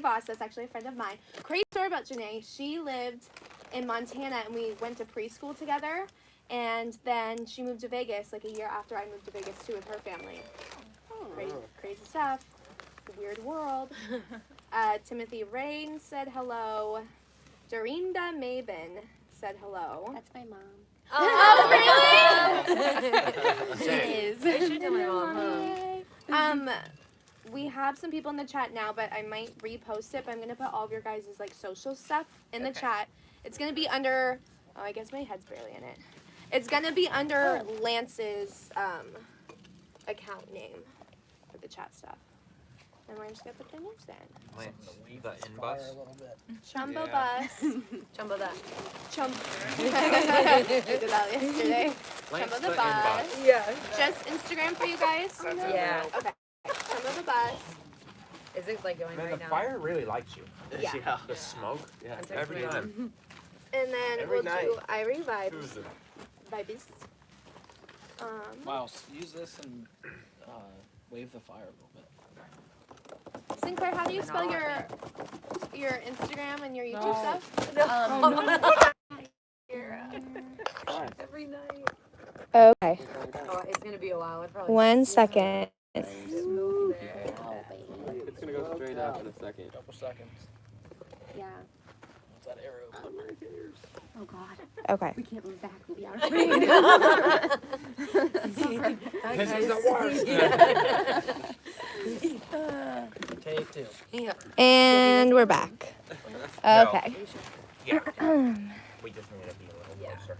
Janae Voss. That's actually a friend of mine. Crazy story about Janae. She lived in Montana, and we went to preschool together. And then she moved to Vegas like a year after I moved to Vegas too with her family. Crazy stuff. Weird world. Timothy Rain said hello. Dorinda Maven said hello. That's my mom. Oh, really? It is. I should tell my mom. We have some people in the chat now, but I might repost it. But I'm gonna put all of your guys' like social stuff in the chat. It's gonna be under. Oh, I guess my head's barely in it. It's gonna be under Lance's account name for the chat stuff. And we're just gonna put their names in. Lance, the in-bus. Chumbo Yeah. bus. Chumbo that. Chumbo. We did that yesterday. Lance, Chumbo the the bus. in-bus. Yeah. Just Instagram for you guys. That's it. Yeah. Okay. Chumbo the bus. Is it like going Man, right the now? fire really likes you. Yeah. The smoke. Yeah. I'm Every texting time. And then Every we'll night. do Irie vibes. Tuesday. Vibes. Miles, use this and wave the fire a little bit. Sinclair, how do you spell your Instagram and your YouTube stuff? Every night. Okay. Oh, it's gonna be a while. It probably 1 second. smoky there. It's gonna go straight up in a second. Couple seconds. Yeah. What's that arrow? Oh God. Okay. We can't move back. We'll be out of range. This is the worst. Take two. And we're back. Okay. Yeah. We just need to be a little closer.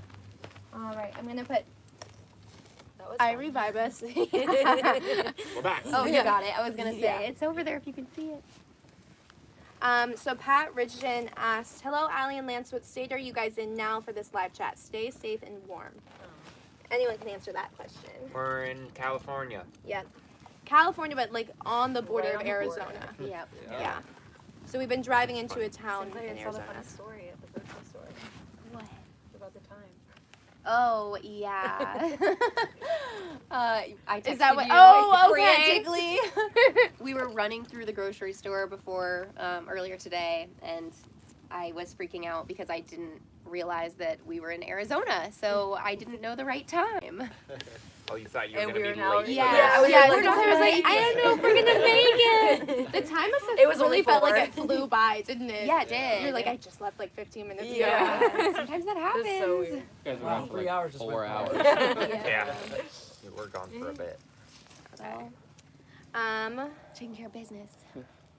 All right. I'm gonna put That was Irie Vibus. We're back. Oh, you got it. I was gonna say Yeah. it's over there if you can see it. So Pat Richardson asked, "Hello, Allie and Lance. What state are you guys in now for this live chat? Stay safe and warm." Anyone can answer that question. We're in California. Yep. California, but like on the border Right of on the border. Arizona. Yep. Yeah. So we've been driving into a town Sinclair, in I saw the Arizona. funny story at the grocery store What? about the time. Oh yeah. I Is that texted what? you, Oh, like, okay. frantically. We were running through the grocery store before earlier today, and I was freaking out because I didn't realize that we were in Arizona, so I didn't know the right time. Oh, you thought you were And gonna we be were now- late? Yeah. Yeah, I was Yeah, like, we're "Sinclair was like, I don't know if we're gonna make it. The time must have It was only really felt like 4. it flew by, didn't it? Yeah, it did. You're like, I just left like 15 minutes ago. Yeah. Sometimes that It happens. was so weird. You guys were Wow, gone for 3 like hours just 4 went hours. by. Yeah. You were gone for a bit. So, Taking care of business.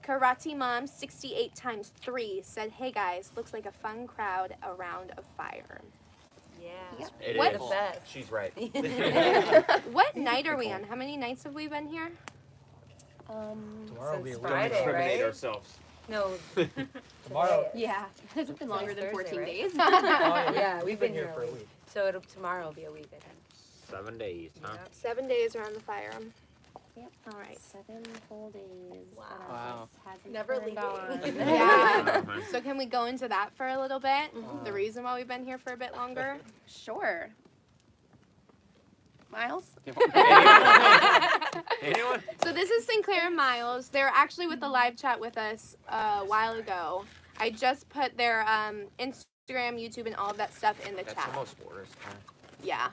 Karate Mom 68 times 3 said, "Hey guys, looks like a fun crowd around a fire." Yeah. It What? is. The best. She's right. What night are we on? How many nights have we been here? Tomorrow will be a Since week. Friday, Incriminate right? ourselves. No. Tomorrow. Yeah. It's been longer than Thursday, 14 right? days. Oh, Yeah, we've been here for a week. So tomorrow will be a week, I think. 7 days, huh? 7 days around the fire. Yep. All right. 7 whole days. Wow. Wow. Hasn't Never turned leaving. on. Yeah. Uh-huh. So can we go into that for a little bit? Mhm. The reason why we've been here for a bit longer? Sure. Miles? Anyone? So this is Sinclair and Miles. They're actually with the live chat with us a while ago. I just put their Instagram, YouTube, and all of that stuff in the That's chat. almost worse. Huh? Yeah.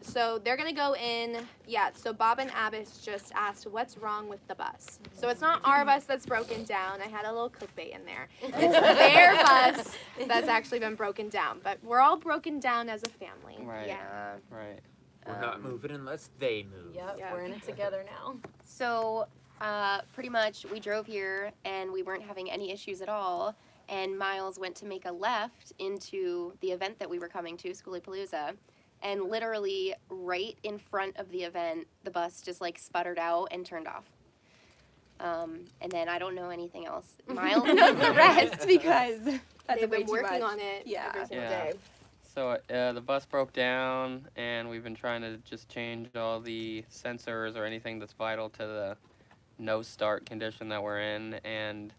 So they're gonna go in. Yeah. So Bob and Abbas just asked, "What's wrong with the bus?" So it's not our bus that's broken down. I had a little clickbait in there. It's their bus that's actually been broken down. But we're all broken down as a family. Right. Yeah. Right. We're not moving unless they move. Yep, Yeah. we're in it together now. So, pretty much, we drove here and we weren't having any issues at all. And Miles went to make a left into the event that we were coming to, Schoolypalooza. And literally, right in front of the event, the bus just like sputtered out and turned off. And then I don't know anything else. Miles knows the rest because that's They've way been too working much. on it Yeah. every single Yeah. day. So the bus broke down, and we've been trying to just change all the sensors or anything that's vital to the no start condition that we're in, and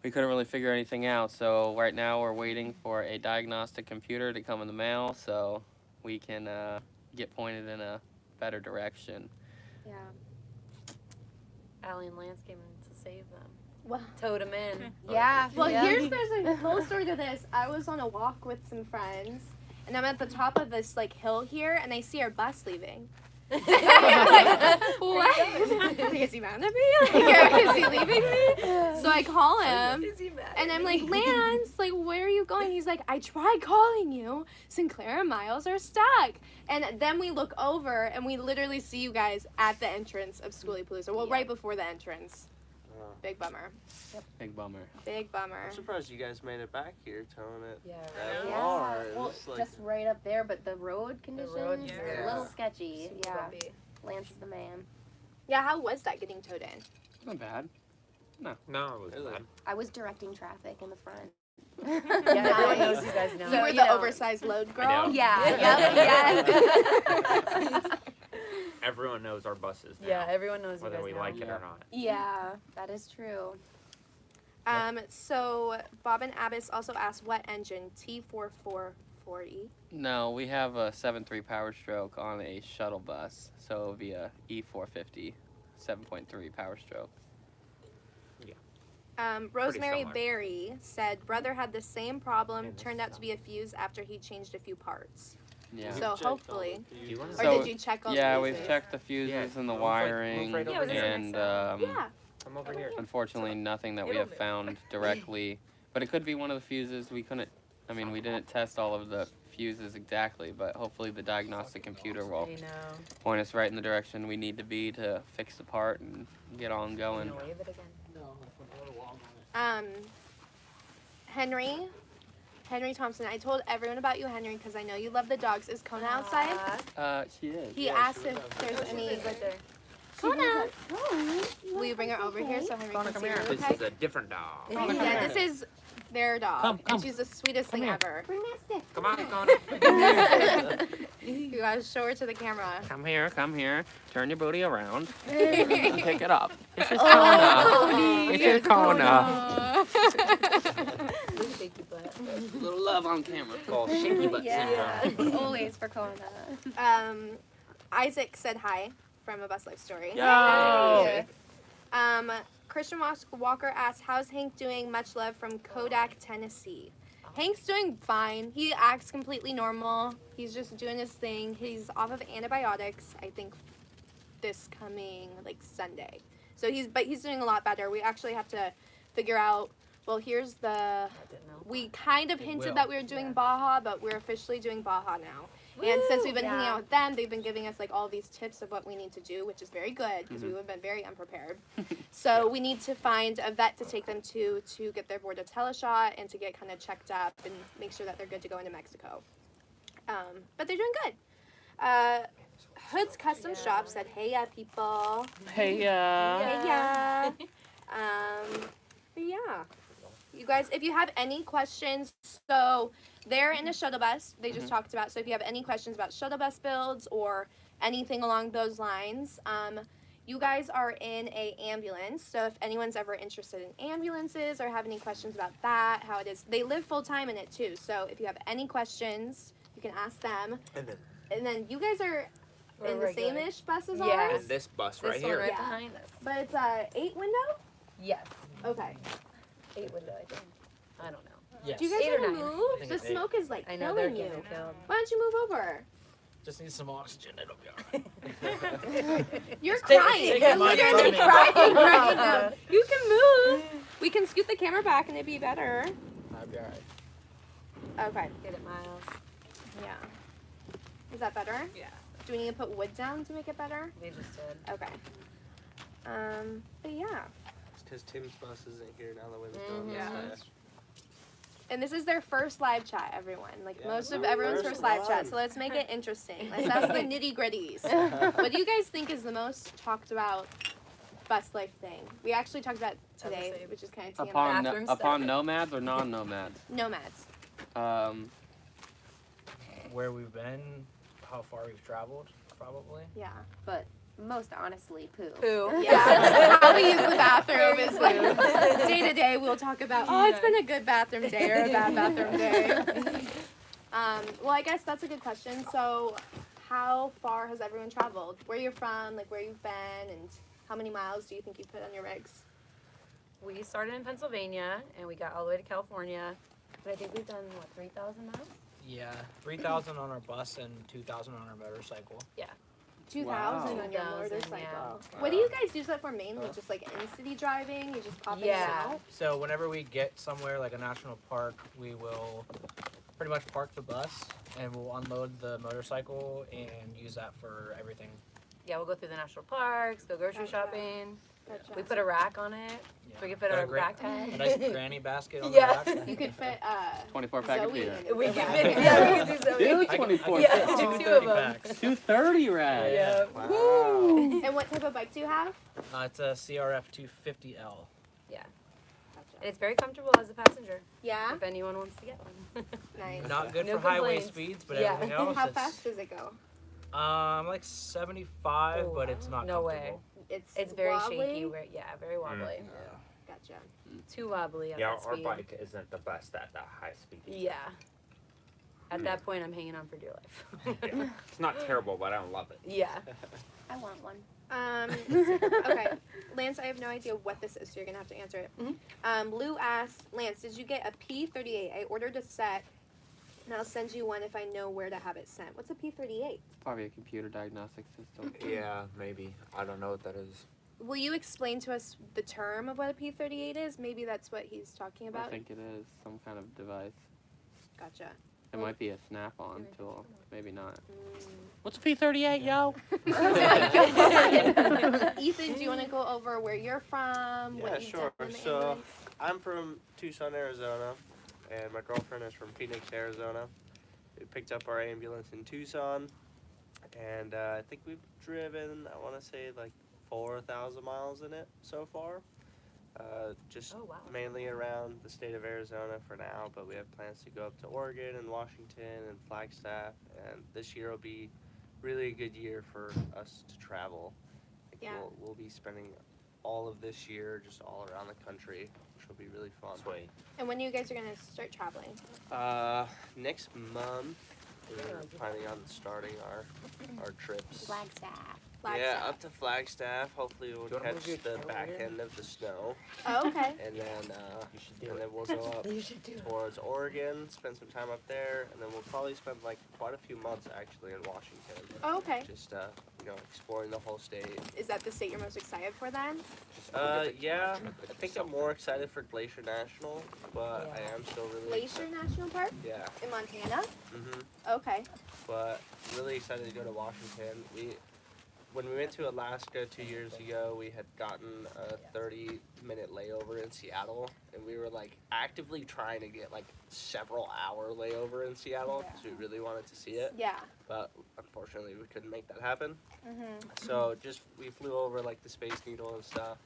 we couldn't really figure anything out. So right now we're waiting for a diagnostic computer to come in the mail so we can get pointed in a better direction. Yeah. Allie and Lance came in to save them. Well, Towed him in. Yeah. well yeah. there's a whole story to this. I was on a walk with some friends, and I'm at the top of this like hill here, and I see our bus leaving. I'm like, what? Like, is he mad at me? Like, is he leaving me? So I call him, and I'm like, Lance, like, where are you going? He's like, I tried calling you. Sinclair and Miles are stuck. And then we look over, and we literally see you guys at the entrance of Schoolie Palooza. Well, right before the entrance. Big bummer. Big bummer. Big bummer. I'm surprised you guys made it back here, towing it Yeah. that Yeah. far. Well, It's like, just right up there, but the road conditions road, are yeah. a little sketchy. Super Yeah. bumpy. Lance is the man. Yeah, how was that getting towed in? Not bad. No, it was Really? bad. I was directing traffic in the front. Yeah, everyone knows you guys know. You were the oversized load girl? know. Yeah. Yep, yes. Everyone knows our buses now. Yeah, everyone knows you whether guys we know. like it Yeah. or not. Yeah, that is true. So Bob and Abbas also asked what engine? T4440. No, we have a 7.3 Power Stroke on a shuttle bus, so it'll be a E450 7.3 Power Stroke. Rosemary similar. Berry said brother had the same problem, And this turned out to stuff. be a fuse after he changed a few parts. Yeah. So checked all the hopefully- fuses. Do you wanna- Or So- did you check all Yeah, the we've fuses? checked the fuses Yeah, and the move right wiring, over here. and Yeah. Come over here. unfortunately nothing that we have found directly. But it could be one of the fuses. We couldn't. I mean, we didn't test all of the fuses exactly, but hopefully the diagnostic computer will I know. point us right in the direction we need to be to fix the part and get on going. Gonna wave it again. No, put a little log on it. Henry Thompson. I told everyone about you, Henry, because I know you love the dogs. Is Kona outside? She is. He Yeah, asked she if was there's outside. any. Right there. Kona, will you bring her over here so Henry Kona, can come see here. her? This Okay. is a different dog. Yeah, this is their dog, Come. and she's the sweetest thing here. ever. Come on, Connor. You guys show her to the camera. Come here, come here. Turn your booty around. Pick it up. This is Oh, Kona. This is Kona. Look at you butt. A little love on camera. Called shaky butt Yeah. syndrome. Always for Kona. Isaac said hi from A Bus Life Story. Yo. Christian Walker asked, how's Hank doing? Much love from Kodak, Tennessee. Hank's doing fine. He acts completely normal. He's just doing his thing. He's off of antibiotics, I think, this coming, like, Sunday. So he's doing a lot better. We actually have to figure out, well, here's the, I didn't know. we kind of hinted will. that we were doing Baja, but we're officially doing Baja now. And since we've been hanging out with them, they've been giving us like all these tips of what we need to do, which is very good because we would have been very unprepared. So we need to find a vet to take them to get their Bordetella shot and to get kind of checked up and make sure that they're good to go into Mexico. But they're doing good. Hood's Custom Shop said, "Hey, yeah, people. Hey, Hey, yeah." But yeah, you guys, if you have any questions, so they're in a shuttle bus. They just talked about. So if you have any questions about shuttle bus builds or anything along those lines, you guys are in a ambulance. So if anyone's ever interested in ambulances or have any questions about that, how it is, they live full time in it too. So if you have any questions, you can ask them. And then you guys are We're in the regular. same-ish bus as Yeah. ours, And this bus This right one here. right Yeah. behind us. but it's a 8-window. Yes. Okay. 8 window, I think. I don't know. Yes. Do you guys 8 or want to 9. move? think The it's 8. smoke is like I know they're killing you. getting killed. Why don't you move over? Just need some oxygen. It'll be alright. You're Take- crying. take You're mine literally from me. crying right now. You can move. We can scoot the camera back and it'd be better. I'll be alright. Okay. Get it, Miles. Yeah. Is that better? Yeah. Do we need to put wood down to make it better? We just did. Okay. But yeah. It's because Tim's bus isn't here now that we're Mhm. going Yeah. this fast. And this is their first live chat, everyone. Like Yeah. most of everyone's First first live chat. one. So let's make it interesting. Let's ask the nitty gritties. What do you guys think is the most talked about bus life thing? We actually talked about today, Obviously. which is kind of TMI. Bathroom stuff. Upon nomads or non-nomads? Nomads. Where we've been, how far we've traveled, probably. Yeah. But most honestly, poo. Poo. Yeah. How we use the bathroom is like day to day. We'll talk about, oh, it's been a good bathroom day or a bad bathroom day. Well, I guess that's a good question. So, how far has everyone traveled? Where you're from, like where you've been, and how many miles do you think you put on your rigs? we started in Pennsylvania and we got all the way to California. But I think we've done, what, 3,000 miles? Yeah, 3,000 on our bus and 2,000 on our motorcycle. 2,000 Wow. on your 2,000, motorcycle. yeah. What do you guys use that for mainly? Just like in-city driving? You just pop in and Yeah. out? So whenever we get somewhere like a national park, we will pretty much park the bus and we'll unload the motorcycle and use that for everything. Yeah, we'll go through the national parks, go grocery Gotcha. shopping. Gotcha. We put a rack on it. Yeah. So we can fit Got our a great- backpack. A nice granny basket on Yeah. the back. You could fit 24 pack of Zoe beer. in We the can back. fit, yeah, we can do so. Dude, I can- 24 Yeah. I can fit Two 230 of 'em. packs. 230 rad. Yeah. Wow. And what type of bike do you have? It's a CRF 250L. And it's very comfortable as a passenger, Yeah? if anyone wants to get one. Nice. Not good No for highway complaints. speeds, but Yeah. everything else How it's fast does it go? like 75, Oh, but it's not no comfortable. way. It's It's very wobbly? shaky. Very wobbly. Gotcha. Too wobbly at Yeah, that our speed. bike isn't the best at that high speed. Yeah. At that point, I'm hanging on for dear life. Yeah. It's not terrible, but I don't love it. Yeah. I want one. Okay, Lance, I have no idea what this is, so you're gonna have to answer it. Mhm. Lou asked, Lance, did you get a P38? I ordered a set, and I'll send you one if I know where to have it sent. What's a P38? Probably a computer diagnostic system. Yeah, maybe. I don't know what that is. Will you explain to us the term of what a P38 is? Maybe that's what he's talking I about. think it is some kind of device. Gotcha. It might be a snap-on tool. Maybe not. Mm. What's a P38, yo? Ethan, do you want to go over where you're from? Yeah, what you've sure. done in the So- ambulance? I'm from Tucson, Arizona, and my girlfriend is from Phoenix, Arizona. We picked up our ambulance in Tucson, and I think we've driven, I want to say, like 4,000 miles in it so far. Just Oh, wow. mainly around the state of Arizona for now, but we have plans to go up to Oregon and Washington and Flagstaff, and this year will be really a good year for us to travel. I think Yeah. we'll be spending all of this year just all around the country, which will be really fun. Sweet. And when you guys are going to start traveling? Next month we're planning on starting our trips. Flagstaff. Yeah, up to Flagstaff. Hopefully we'll Do you wanna catch move your the back end of the snow, Oh, okay. and then You should do and it. then we'll go up You should do it. towards Oregon, spend some time up there, and then we'll probably spend like quite a few months actually in Washington. Oh, okay. Just exploring the whole state. Is that the state you're most excited for then? Yeah, I think I'm more excited for Glacier National, but Yeah. I am still really Glacier National Park Yeah. in Montana? Mhm. Okay. But really excited to go to Washington. When we went to Alaska 2 years ago, we had gotten a 30-minute layover in Seattle, and we were like actively trying to get like several hour layover in Seattle because we really wanted to see it, Yeah. but unfortunately we couldn't make that happen. Mm-hmm. So we flew over like the Space Needle and stuff,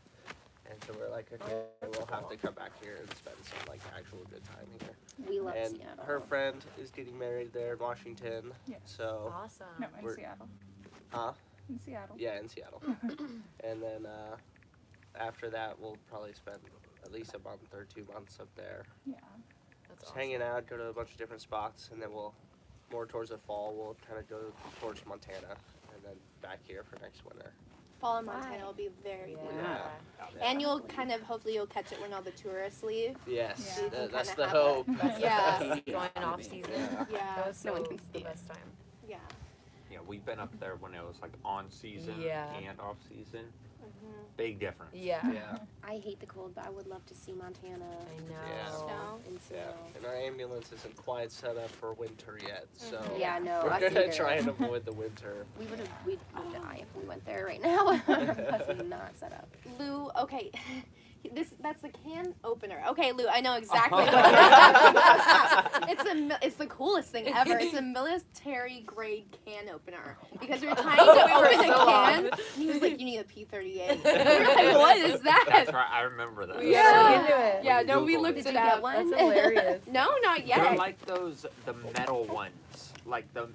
and so we're like, okay, we'll have to come back here and spend some like actual good time here. We love And Seattle. her friend is getting married there in Washington, Yes. so Awesome. No, in We're- Seattle. Huh? In Seattle. Yeah, in Seattle. And then after that, we'll probably spend at least a month or 2 months up there, Yeah. That's just awesome. hanging out, go to a bunch of different spots, and then more towards the fall, we'll kind of go towards Montana, and then back here for next winter. Fall in Montana will be very Yeah. beautiful. Yeah. And hopefully you'll catch it when all the tourists leave. Yes, Yeah. that's Kinda the have hope. That's Yeah. the best. Going off season. Yeah. That was No one so can the see it. best time. Yeah. Yeah, we've been up there when it was like on season Yeah. and off season. Mm-hmm. Big difference. Yeah. Yeah, I hate the cold, but I would love to see Montana I know. Yeah. Snow. and yeah. snow. And our ambulance isn't quite set up for winter yet, so Yeah, no, we're I gonna figured. try and avoid the winter. We'd die if we went there right now. That's not set up. Lou, okay. That's the can opener. Okay, Lou, I know exactly what you're talking about. It's the coolest thing ever. It's a military grade can opener. Because we were trying to open a can, and he was like, "You need a P38." We were like, "What is that?" That's right. I remember that. We Yeah. gotta look into it. Yeah, no, we Googled looked it. Did it you get up. one? That's hilarious. No, not They're yet. like the metal ones, like the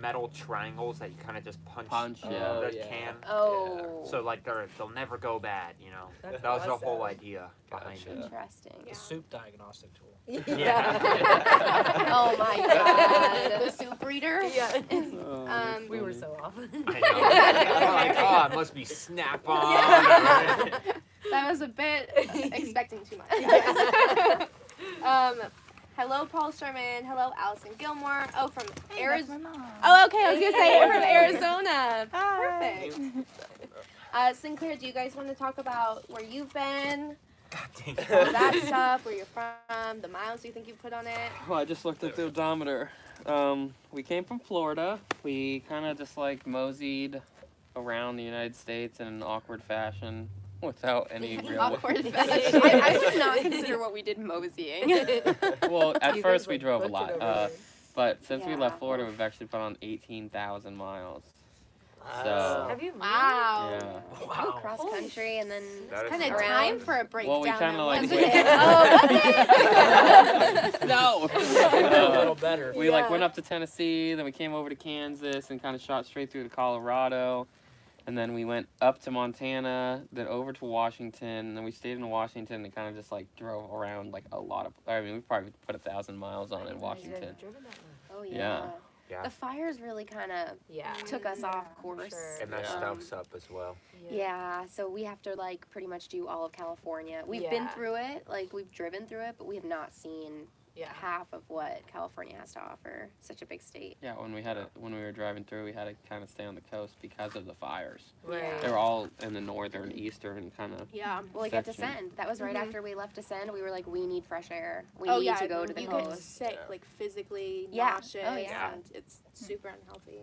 metal triangles that you kind of just punch, Punch, Oh, the yeah. can. Oh. So like they'll never go bad, That's That was the whole awesome. idea behind Gotcha. it. Interesting. Yeah. The soup diagnostic tool. Yeah. Oh my god. The soup reader. Yeah. Oh, We were funny. so off. I know. I'm like, oh, it must be Snap-on. That was a bit expecting too much. Hello, Paul Sherman. Hello, Allison Gilmore. Oh, from Arizona. Oh, okay. I was gonna say from Arizona. Perfect. Sinclair, do you guys want to talk about where you've been? God dang All that stuff, where you're from, the miles you think you put on it? Well, I just looked at the odometer. We came from Florida. We kind of just like moseyed around the United States in an awkward fashion without any real. Awkward fashion. I would not consider what we did moseying. Well, at You first guys, we like, drove a booked it lot, over but since we Yeah. left Florida, we've actually put on 18,000 miles. Wow. So Have you really? Wow. yeah. Wow. Cross country and then That is Kind of Around- time for a breakdown. Well, we kinda though, like wasn't went- it? Oh, No. A little better. We like Yeah. went up to Tennessee, then we came over to Kansas and kind of shot straight through to Colorado, and then we went up to Montana, then over to Washington, and then we stayed in Washington and kind of just like drove around like a lot of. I mean, we probably put 1,000 miles on in Washington. oh Yeah. yeah. Yeah. The fires really kind of Yeah. took us off course. Sure. And that Yeah. stuff's up as well. Yeah, so we have to like pretty much do all of California. We've been Yeah. through it, like we've driven through it, but we have not seen Yeah. half of what California has to offer. Such a big state. Yeah, when we were driving through, we had to kind of stay on the coast because of the fires. Right. They were all in the northern, eastern kind of. Yeah. Well, like at Section. Descend, that was right Mhm. after we left Descend. We were like, we need fresh air. We Oh need yeah. to go to the you get coast. sick, like physically Yeah. nauseous, Oh, yeah. and it's super unhealthy.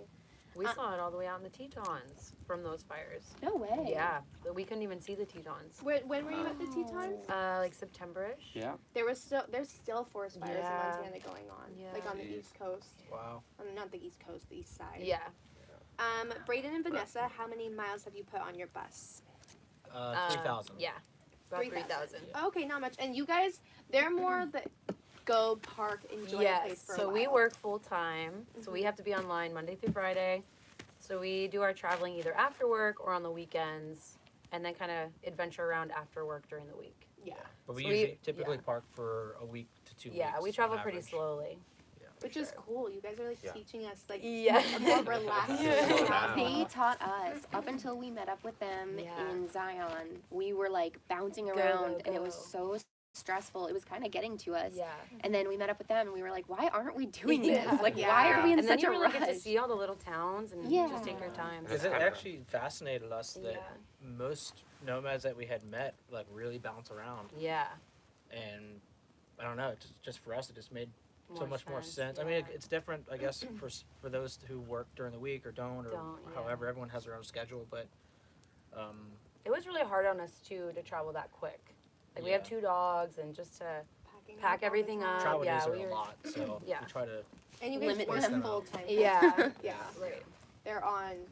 We saw it all the way out in the Tetons from those fires. No way. Yeah, but we couldn't even see the Tetons. When were you at the Tetons? Like September-ish. Yeah. There's still forest fires Yeah. in Montana going on, Yeah. like on the Jeez. East Coast. Wow. Not the East Coast, the East Side. Yeah. Braden and Vanessa, how many miles have you put on your bus? 3,000. Yeah. About 3,000. 3,000. Okay, not much. And you guys, they're more the go park, enjoy a place Yes. for a So while. we work full time. So we have to be online Monday through Friday. So we do our traveling either after work or on the weekends, and then kind of adventure around after work during the week. Yeah, But we So we- usually typically yeah. park for a week to 2 weeks. Yeah, we on travel pretty average. slowly. which is cool. You guys are like Yeah. teaching us like Yeah. a more relaxed. Slow down. They taught us up until we met up with them Yeah. in Zion. We were like bouncing Go, around, go, and it was go. so stressful. It was kind of getting to us. Yeah. And then we met up with them, and we were like, "Why aren't we doing Yeah. this? Like, Yeah. why are we in And then such you a really rush?" get to see all the little towns and Yeah. just take your time. Because it actually fascinated us that Yeah. most nomads that we had met like really bounce around, Yeah. and I don't know, just for us it just made so More much more sense. I yeah. mean, it's different, I guess, for those who work during the week or don't, or Don't, yeah. however. Everyone has their own schedule, but It was really hard on us too to travel that quick. Like we have Yeah. 2 dogs, and just to Packing pack up all the everything time. up. travel yeah, days are we a were- lot, so Yeah. we try to. And you guys Limit work them. full time. Yeah. Yeah. Right. They're on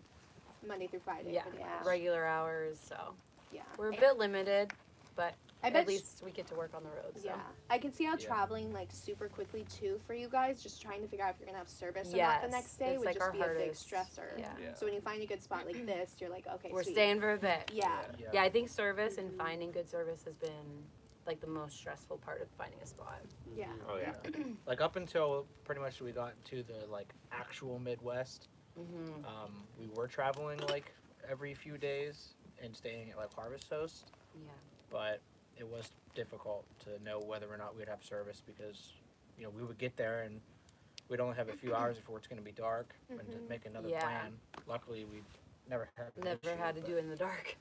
Monday through Friday. Yeah. pretty Yeah. much. Regular hours, so Yeah. we're a bit limited, but I bet at least we get to work on the road. So. Yeah, I can see how Yeah. traveling like super quickly too for you guys. Just trying to figure out if you're gonna have service or not the Yes, next day it's would like just our be a big hardest. stressor. Yeah. Yeah. So when you find a good spot like this, you're like, okay, We're sweet. staying for a bit. Yeah. Yeah, I think service and finding good service has been like the most stressful part of finding a spot. Yeah. Oh yeah. Like up until pretty much we got to the like actual Midwest, Mm-hmm. we were traveling like every few days and staying at like Harvest Host, Yeah. but it was difficult to know whether or not we'd have service because, you know, we would get there and we'd only have a few hours before it's going to be dark and to Mhm. make another Yeah. plan. Luckily, we never had an Never issue, had to but- do it in the dark.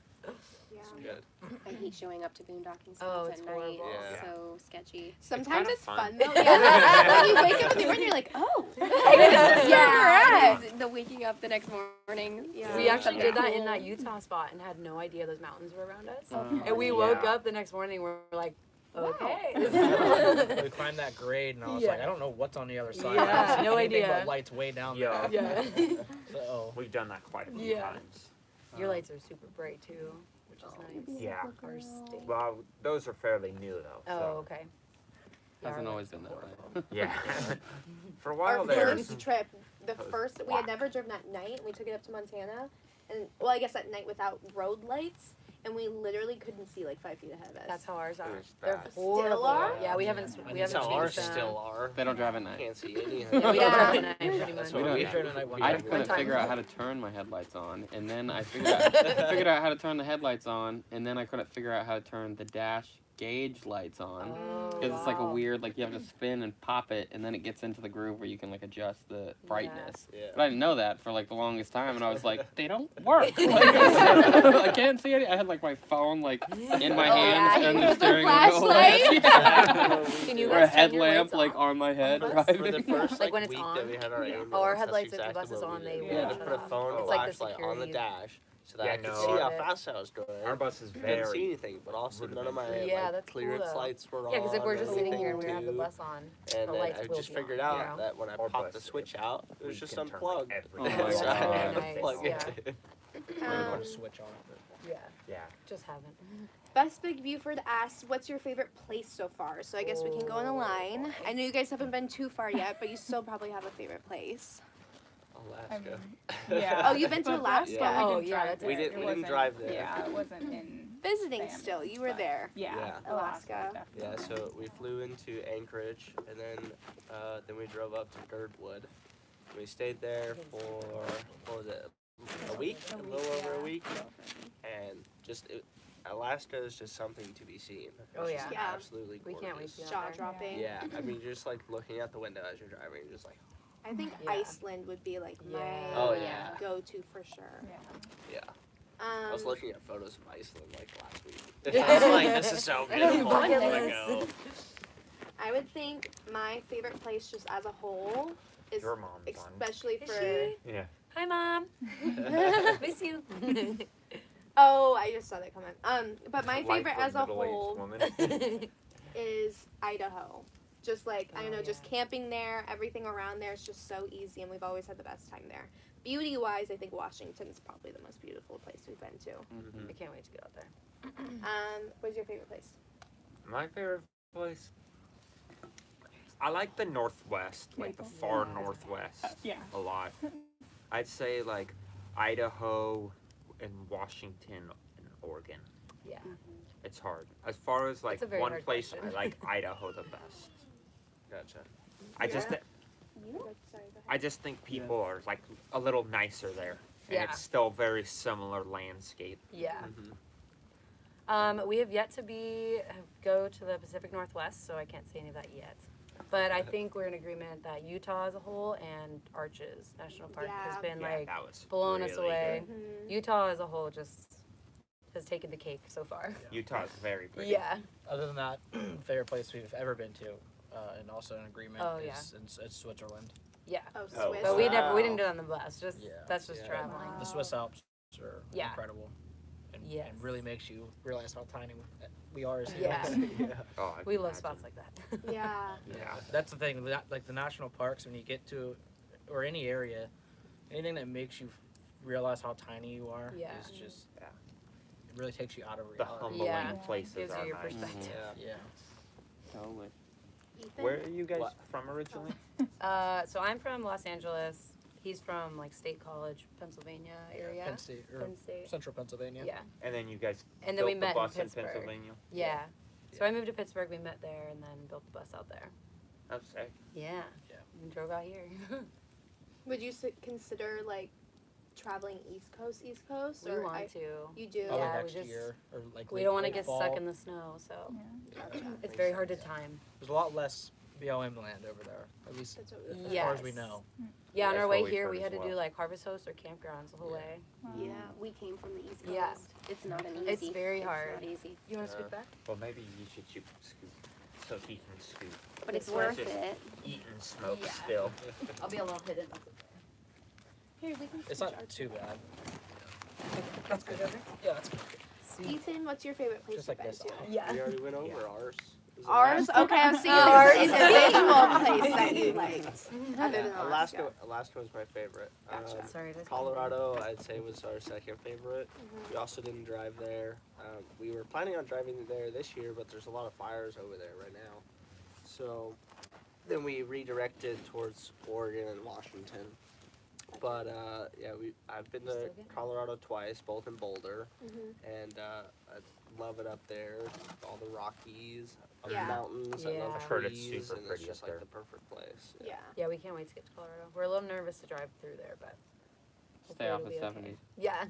Yeah. Good. I hate showing up to boondocking spots Oh, at it's night. horrible. Yeah. So sketchy. Sometimes kinda it's fun. fun though. Yeah. When you wake up in the morning, you're like, oh, this is where we're Yeah, at. the waking up the next morning. Yeah. We actually Something did that in cool. that Utah spot and had no idea those mountains were around us. Oh, And we Yeah. woke up the next morning, we're like, okay. We climbed that grade, and I was Yeah. like, I don't know what's on the other side. Yeah, I don't see no anything idea. But lights way down Yeah. there. Yeah. So, We've done that quite a few Yeah. times. Your lights are super bright too, which is nice. Yeah. Ours stink. Well, those are fairly new though. Oh, So. okay. Yeah, Hasn't our always lights been are that way. Yeah. For a Our while there. first trip, the first we had Whack. never driven at night. We took it up to Montana, and well, I guess at night without road lights, and we literally couldn't see like 5 feet ahead of us. That's how ours are. It was They're bad. horrible. are? Yeah, we haven't I we need That's haven't how changed ours them. still are. They don't drive at night. Can't see anything. Yeah, we don't Yeah. drive at night pretty much. That's We what don't- we Turn the night one I time. couldn't time. figure out how to turn my headlights on, and then I figured out how to turn the headlights on, and then I couldn't figure out how to turn the dash gauge lights on. Oh, Because it's like a wow. weird, like you have to spin and pop it, and then it gets into the groove where you can like adjust the brightness. Yeah. But I didn't know that for like the longest time, and I was like, they don't work. Like, I can't see it. I had like my phone like in my Oh, hands yeah, and you the use the steering wheel. flashlight? Can you Or a guys turn your headlamp lights like off? on my head For driving. For the first Like like, when it's week on? that we had our ambulance, Oh, our that's headlights, if the exactly bus is what on, we they did. will We had to shut put a off. phone It's like the flashlight on the security. dash so that Yeah, I could no. see how Yeah. fast I was going. Our bus is Couldn't see very. anything, but also none of my Yeah, like, that's cool, clearance though. lights were on. Yeah, because if we're just or sitting anything here and we have the too. bus on, And the then lights I will just be figured on. out Yeah. that when I Our popped the bus, switch out, it we was just can turn, like, unplugged. everything Oh my So I had God. to Nice, plug yeah. it. Really want Um, to switch on. Yeah, Yeah. just haven't. Best Big Buford asks, what's your favorite place so far? So I guess we can go in a line. I know you guys haven't been too far yet, but you still probably have a favorite place. Alaska. Yeah. Oh, you've been to But Alaska? Yeah. Oh, yeah, that's We it. didn't wasn't- drive there. Yeah, it wasn't in Visiting Family, still. You were but- there. yeah, Yeah. Alaska. Yeah, so we flew into Anchorage and then we drove up to Girdwood. We stayed there for what was it? A week, a little over a week, and Alaska is just something to be seen. Oh, It's yeah. just Yeah. absolutely We gorgeous. can't wait to go. Jaw dropping. Yeah, I mean, you're just like looking out the window as you're driving, you're just like, I think Yeah. Iceland would be like my Yeah. Oh, yeah. go-to for sure. yeah. I was Um, looking at photos of Iceland like last week. I was like, this is so beautiful. I Bucket want to list. go. I would think my favorite place just as a whole is Your mom's on. especially Is for she? Yeah. Hi, Mom. Miss you. Oh, I just saw that comment. But my Life favorite of as a middle-aged whole woman. is Idaho. Just like I don't know, Oh, just camping there, everything around there is just so easy, and we've always had the best time there. Beauty wise, I think Washington's probably the most beautiful place we've been to. Mhm. I can't wait to get out there. What's your favorite place? My favorite place. I like the Northwest, like the far Northwest, yeah. a lot. I'd say like Idaho and Washington and Oregon. Yeah. It's hard. As far as like It's a very one hard place, question. I like Idaho the best. Gotcha. I just, Yeah. thi- Sorry, go ahead. I just think people are like a little nicer there, and Yeah. it's still very similar landscape. Yeah. Mhm. We have yet to go to the Pacific Northwest, so I can't say any of that yet. But I think we're in agreement that Utah as a whole and Arches National Park has Yeah. been Yeah, like that was blown us really away. good. Mhm. Utah as a whole just has taken the cake so far. Utah is very pretty. Yeah. Other than that, favorite place we've ever been to, and also in agreement, Oh, is it's Switzerland. Yeah. Oh, Oh, Swiss. But we Wow. didn't do it on the bus. Just Yeah. that's just Yeah. traveling. Wow. The Swiss Alps are Yeah. incredible, and, Yes. and really makes you realize how tiny we are as Yeah. humans. Oh, I We can love imagine. spots like that. Yeah. Yeah. That's the thing. Like the national parks, when you get to, or any area, anything that makes you realize how tiny you are Yeah. is just. Yeah. It really takes you out of The reality. humbling Yeah. places Gives you are your nice. perspective. Yeah. Yeah. Totally. Ethan? Where are you guys What? from originally? So I'm from Los Angeles. He's from like State College, Pennsylvania area. Penn State or Penn State. Central Pennsylvania. Yeah. And then you guys And then we built met the in bus in Pittsburgh. Pennsylvania. Yeah. So I moved to Pittsburgh. We met there, and then built the bus out there. That's sick. Yeah. Yeah. And drove out here. Would you consider like traveling East Coast, we or want to. you do? Probably Yeah, we next just- year or like We late- don't want to late get fall. stuck in the snow, so Gotcha. it's very hard to time. There's a lot less BLM land over there, at least That's what we as Yes. far as we know. Yeah, on That's our what way we've here, heard we as had to do well. like harvest hosts or campgrounds the whole way. Yeah. We came from the East Coast. Yeah. It's not an easy. It's very hard. It's not easy. You want to Yeah. scoot back? Well, maybe you should scoop so he can scoop. But it's This worth just- it. Eat and smoke Yeah. still. I'll be a little hidden. Here, we can It's switch not ours. too bad. That's good. Yeah, that's good. Ethan, what's your favorite place Just you've like been this. to? Yeah. We already went over ours. Is it Ours? Alaska? Okay, I'm seeing Ours. an individual place that you liked, other than Alaska. Alaska was my favorite. Gotcha. Sorry. to- Colorado, I'd say, was our second favorite. Mhm. We also didn't drive there. We were planning on driving there this year, but there's a lot of fires over there right now. So then we redirected towards Oregon and Washington. But yeah, I've been to Still getting- Colorado twice, both in Boulder, Mhm. and I love it up there. All the Rockies, the Yeah. mountains. I love Yeah. I've heard it's trees, super and pretty it's just up like there. the perfect place. Yeah. Yeah, we can't wait to get to Colorado. We're a little nervous to drive through there, but Stay off hopefully the it'll be 70s. Yeah.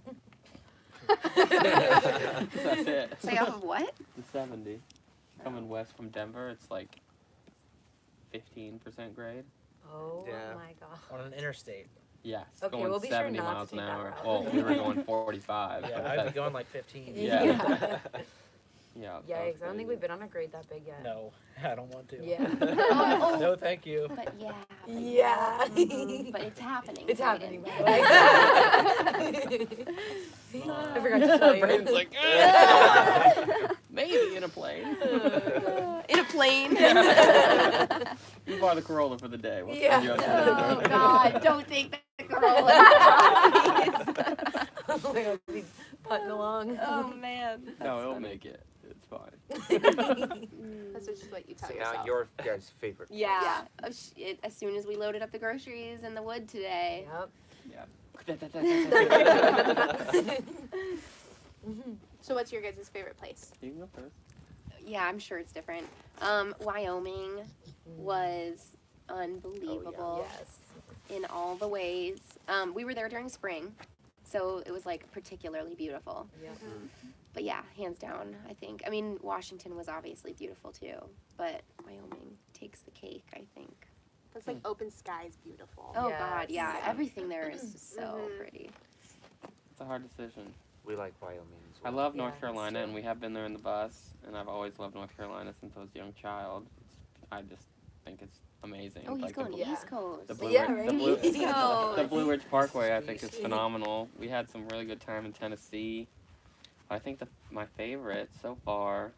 That's it. Stay off of what? The 70. Coming west from Denver, it's like 15% grade. Oh Yeah. my god. On an interstate. Yes, Okay, going we'll be sure 70 not to miles an take that hour. route. Well, we were going 45. Yeah, but I'd be that- going like 15. Yeah. Yeah. yeah. that was Yikes! I don't think crazy. we've been on a grade that big yet. No, I don't want to. Yeah. Oh, No, thank you. But yeah. But Yeah. Mhm, but it's happening. It's Brayden. happening, by the way. I forgot to tell you. Brayden's like, "Ah, maybe in a plane. In a plane. You bought the Corolla for the day. What's Yeah. the joke? Oh God! Don't take the Corolla. Please. Oh my god, we putting along. Oh man. No, That's it'll funny. make it. It's fine. That's just what you tell So yourself. now your guys' favorite. Yeah. As soon as we loaded up the groceries in the wood today. Yep. So what's your guys' favorite place? You can go first. Yeah, I'm sure it's different. Wyoming was unbelievable Yes. in all the ways. We were there during spring, so it was like particularly beautiful. Yeah. But yeah, hands down, I think. I mean, Washington was obviously beautiful too, but Wyoming takes the cake, I think. That's like open skies, beautiful. Oh Yes. God, yeah, everything there is just so Mhm. pretty. It's a hard decision. We like Wyoming as I well. love Yeah, North us Carolina, too. and we have been there in the bus, and I've always loved North Carolina since I was a young child. I just think it's amazing. Oh, he's Like going the, Yeah. East Coast. the Blue, Yeah, Ridge, right? the, Blue, East Coast. the Blue Ridge Parkway, I think, is Sweet. phenomenal. We had some really good time in Tennessee. I think my favorite so far,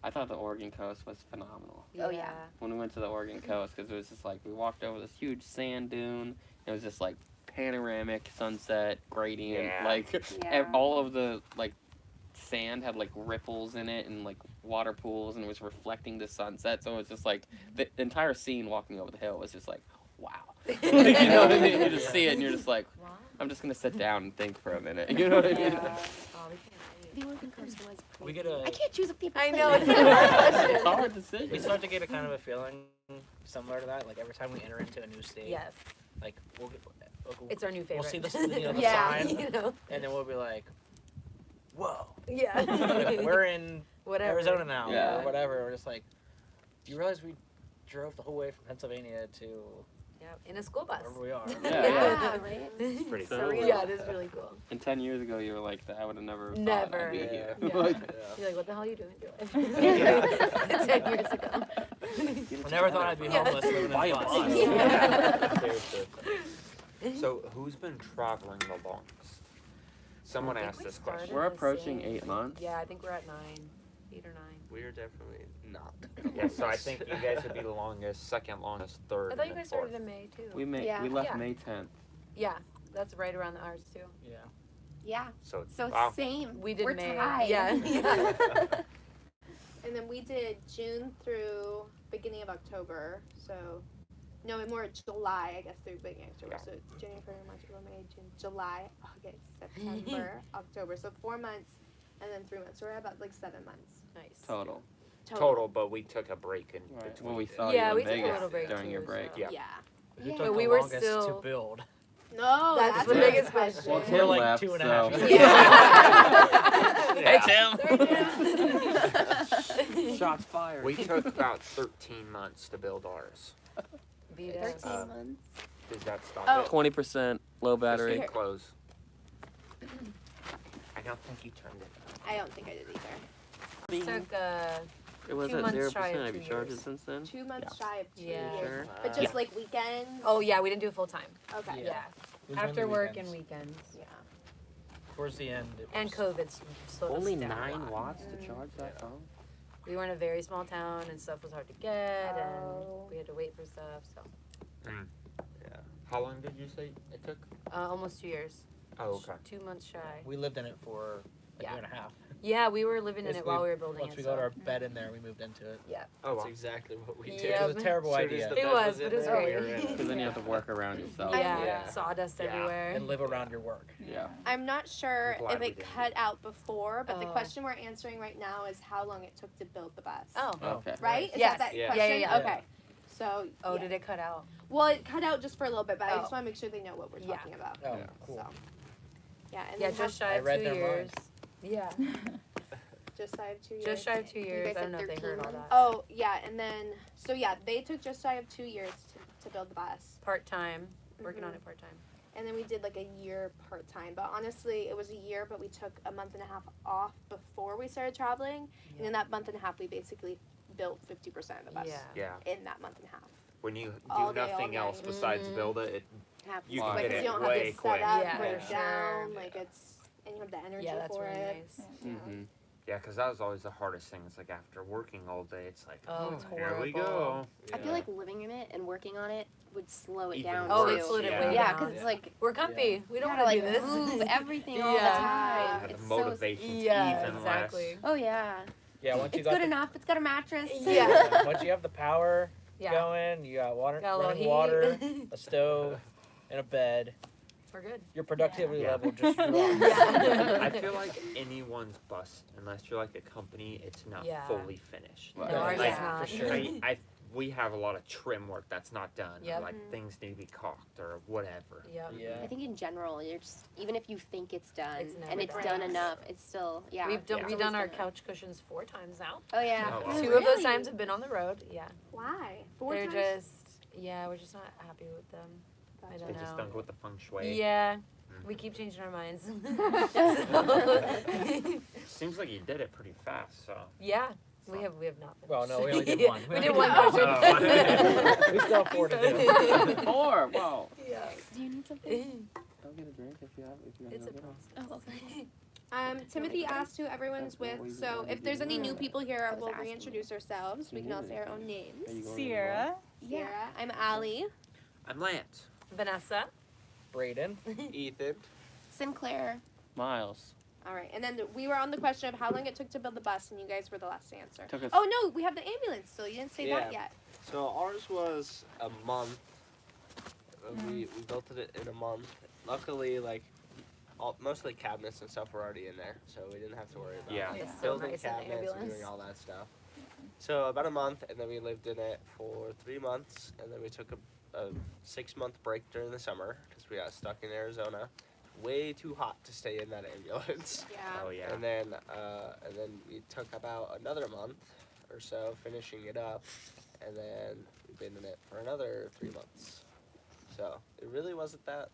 I thought the Oregon coast was phenomenal. Oh, yeah. When we went to the Oregon coast, because it was just like, we walked over this huge sand dune. It was just like panoramic sunset gradient. Yeah. Like Yeah. all of the like sand had like ripples in it and like water pools, and it was reflecting the sunset. So it was just like the entire scene walking over the hill was just like, wow. You know what I mean? You just see it and you're just like, Wow. I'm just gonna sit down and think for a minute. You know what I mean? Yeah. Oh, we can't The Oregon coast was We crazy. get a- I can't choose a favorite I place. know, it's a hard question. It's a hard decision. We start to get a kind of a feeling similar to that. Like every time we enter into a new state, Yes. like we'll It's our new favorite. We'll see the Yeah. sign, You know? and then we'll be like, "Whoa, Yeah. we're in Whatever. Arizona now, Yeah. or whatever." We're just like, "Do you realize we drove the whole way from Pennsylvania to Yep. In a school bus. wherever we are?" Yeah, Yeah, right? Mm-hmm. Pretty So- cool. Yeah, it is really cool. And 10 years ago, you were like, I would have never thought Never. I'd be here. Yeah. Like, You're like, what the hell are you doing with your life? 10 years ago. I never thought I'd be Yeah. homeless living in Buy a a bus. bus. Yeah. Seriously. So who's been traveling the longest? Someone I think asked we this started question. We're the approaching same. 8 months. Yeah, I think we're at 9. 8 or 9. We're definitely not. Yeah, so I think you guys would be the longest, second longest, third. I thought and you then guys started fourth. in May too. We Yeah. left Yeah. May 10th. Yeah, that's right around ours too. Yeah. Yeah. So, So wow. same. We did We're May. tied. Yeah. And then we did June through beginning of October. So, no, more July, I guess, through beginning of October. Yeah. So January, February, March, April, May, June, July, August, September, October. So 4 months, and then 3 months. So we're at about like 7 months Nice. Total. Total, but we took a break in Right. between. Well, we it. saw Yeah, you we in took a Vegas little break during too, your break. so- Yeah. Yeah. Who Yeah. took But we the were longest still- to build? No, That's the a biggest good question. Well, We're Tim like left, 2.5 so- years. Yeah. Hey Tim. Shots fired. We took about 13 months to build ours. Beat 13 us. months. Does that stop Oh. it? 20% low Just battery. stay close. I don't think you turned it. I don't think I did either. Took It was 2 at months 0%. shy of Have you 2 charged it years. since then? 2 months shy of 2 Yeah. years. Sure. But just like weekends. Oh yeah, we didn't do it full time. Okay. Yeah. It was After mainly work and weekends. weekends. Yeah. Towards the end. It And was- COVID slowed Only us down a 9 lot. watts to charge that phone? We were in a very small town and stuff was hard to get Oh. and we had to wait for stuff. So How long did you say it took? almost 2 years. Oh, okay. 2 months shy. We lived in it for a year and a half. Yeah, we were living in It's- it while we were building Once it. we so. got our bed in there, we moved into it. Oh, That's wow. exactly what we did. Yeah. It was a terrible Soon as idea. the It bed was, in but it was there, we great. were in it. Because then you have to work around yourself. Yeah, Yeah. sawdust Yeah. everywhere. And live around your work. Yeah. I'm not sure I'm glad if we it didn't. cut out before, but the Oh. question we're answering right now is how long it took to build the bus. Oh. Okay. Right? Is Yes. that that Yeah. question? Yeah. Okay. So, Oh, yeah. did it cut out? Well, it cut out just for a little bit, but I Oh. just want to make sure they know what we're Yeah. talking about. Oh, Yeah. cool. So, yeah, and Yeah, then just how- shy I of read 2 their years. minds. Yeah, just shy of 2 years. just shy of 2 years. guys I said don't know if they 13 heard all months? that. Oh, yeah, and then they took just shy of 2 years to build the bus. Part time, working on Mhm. it part time. And then we did like a year part time. But honestly, it was a year, but we took a month and a half off before we started traveling. And in that month and a half, we basically built 50% of the bus Yeah. Yeah. in that month and a half. When you do All day, all nothing else night. besides Mhm. build it, Happens. you Wow. can Like, get 'cause it you don't way have to set quick. up, Yeah, put it for down. sure. Like, it's, and you have the energy Yeah, that's for really it. nice. Mm-hmm. Yeah, because that was always the hardest thing. It's like after working all day, it's like, Oh, it's here we horrible. go. I feel like living in it and working on it would slow it Even down Oh, too. it slowed it Yeah. way Yeah, down. because it's like We're comfy. We you don't gotta want to like do this. move everything all the Yeah. time. Yeah, the It's motivation's Yeah, even exactly. less. Oh yeah, Yeah, once you it's got good the, enough. It's got a mattress. Yeah. once you have the power Yeah. going, you got water, Got a little running heat. water, a stove, and a bed. We're good. Your productivity Yeah. level just drops. Yeah. I feel like anyone's bus, unless you're like a company, it's not Yeah. fully finished. Right. No, ours Like, is not. for sure. We have a lot of trim work that's not done. or, Yep. Like Mhm. things need to be caulked or whatever. Yep. Yeah. I think in general, you're just even if you think it's done It's never and it's done. done enough, it's still We've done, it's we've done always our gonna- couch cushions 4 times now. Oh yeah. Oh, wow. 2 of those Really? times have been on the road. Yeah. Why? 4 They're times? we're just not happy with them. I Gotcha. don't They just know. don't go with the feng shui. Yeah. Mm. We keep changing our minds. Seems like you did it pretty fast. So Yeah. We have not finished. Well, no, we only did one. We did one Oh. cushion. We still have 4 to do. Or, wow. Yeah. Do you need something? Go get a drink if you have. If you It's a get one. Oh, Timothy asked who everyone's with. So if there's any new people here, I was we'll asking. reintroduce ourselves. We can all say our own names. Are you going Sierra. Sierra. I'm Allie. I'm Lance. Vanessa. Braden. Ethan. Sinclair. Miles. All right. And then we were on the question of how long it took to build the bus, and you guys were the last to answer. Took us. Oh, no, we have the ambulance still. You didn't say that Yeah. yet. So ours was a month. We built it in a month. Luckily, like most of the cabinets and stuff were already in there, so we didn't have to worry about Yeah. It's so building nice in the cabinets and ambulance. doing all that stuff. So about a month, and then we lived in it for 3 months, and then we took a 6-month break during the summer because we got stuck in Arizona. Way too hot to stay in that ambulance. Yeah. Oh yeah. And then we took about another month or so finishing it up, and then we've been in it for another 3 months. So it really wasn't that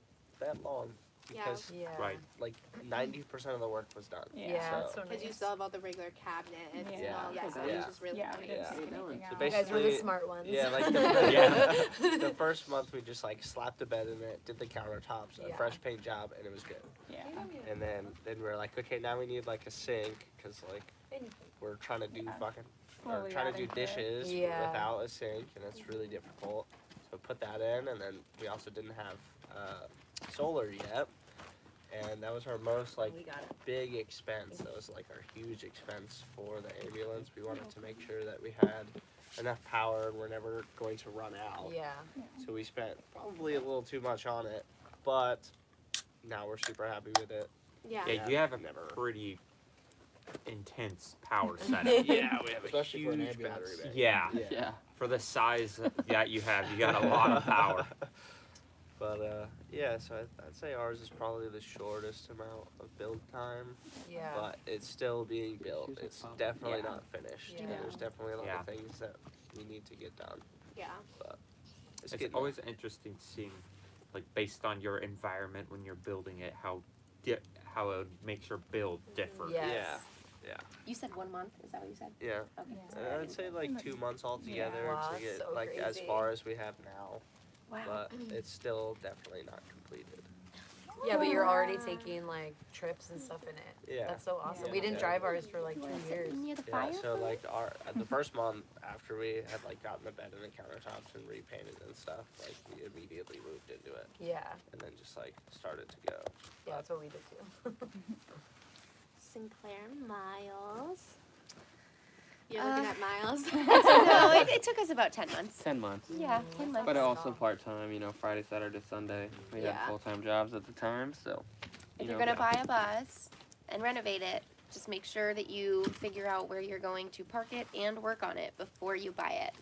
long Yeah. because Yeah. Right. like 90% of the work was done. Yeah. So- It's so Because you nice. still have all the regular cabinets and Yeah. all that stuff, Yeah. which is really Yeah, nice. we didn't Yeah. take anything So out. So You guys were the basically- smart ones. Yeah, like Yeah. the first month we just like slapped a bed in it, did the countertops, a Yeah. fresh paint job, and it was good. Yeah. And then we were like, okay, now we need like a sink because like we're trying to do fucking or Slowly trying to do adding to it. dishes Yeah. without a sink, and it's really difficult. So put that in, and then we also didn't have solar yet, and that was our most like We got it. big expense. That was like our huge expense for the ambulance. We wanted to make sure that we had enough power and we're never going to run out. Yeah. So we spent probably a little too much on it, but now we're super happy with it. Yeah. Yeah, you have a Never. pretty intense power setup. Yeah, we have Especially a for an huge ambulance. battery bank. Yeah. Yeah. For the size that you have, you got a lot of power. But yeah, so I'd say ours is probably the shortest amount of build time, Yeah. but it's still being built. It's definitely Yeah. not finished. Yeah. And there's definitely a lot Yeah. of things that we need to get done. Yeah. It's It's getting always interesting seeing, like, based on your environment when you're building it, how it makes your build differ. Yes. You said 1 month. Is that what you said? yeah. Okay. Yeah. sorry, I I'd didn't- say like 2 months altogether Wow, to get so like as crazy. far as we have now, Wow. but it's still definitely not completed. Yeah, but you're already taking like trips and stuff in it. Yeah. That's so awesome. Yeah. We didn't Yeah. drive ours for like You 2 wanna sit years. near the Yeah, fire? so like the first month after we had like gotten the bed and the countertops and repainted and stuff, like we immediately moved into it Yeah. and then just like started to go. Yeah, that's what we did too. Sinclair, Miles. You're looking at Miles. No, it took us about 10 months. 10 months. Yeah, 10 months. But also part time, Friday, Saturday, Sunday. We had Yeah. full time jobs at the time, so. If you're gonna buy a bus and renovate it, just make sure that you figure out where you're going to park it and work on it before you buy it.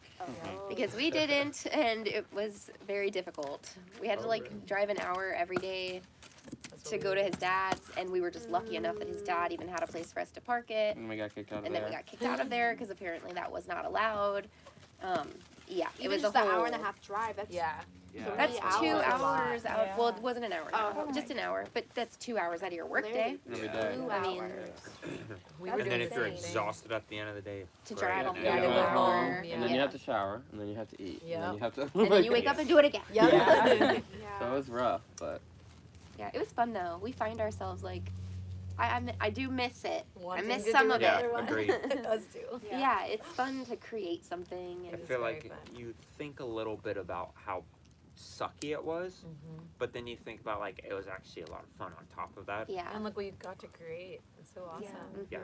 Because we didn't, and it was very difficult. We had to drive an hour every day to go to his dad's, and we were just lucky enough that his dad even had a place for us to park it. And we got kicked out of And there. then we got kicked out of there because apparently that was not allowed. Yeah, it Even was just a the whole hour and a half drive. That's Yeah. That's 2 hours. hours out. Yeah. Well, it wasn't an hour, Oh, just an hour, but that's 2 hours out of your workday. Every Yeah. day. 2 I mean, hours. We That's were And then doing if you're the same thing. exhausted at the end of the day, To great. drive home. Yeah, to go home. And then you have to shower, and then you have to eat. And then you have to. And then you wake up and do it again. Yep. Yeah. So it was rough, but Yeah, it was fun though. We find ourselves I do miss it. Wanting miss to some do of Yeah, it. agreed. Us too. Yeah. It's fun to create something. I And feel very like fun. you think a little bit about how sucky it was, but then you think about it was actually a lot of fun on top of that. yeah. And look what you got to create. It's so awesome. Yeah.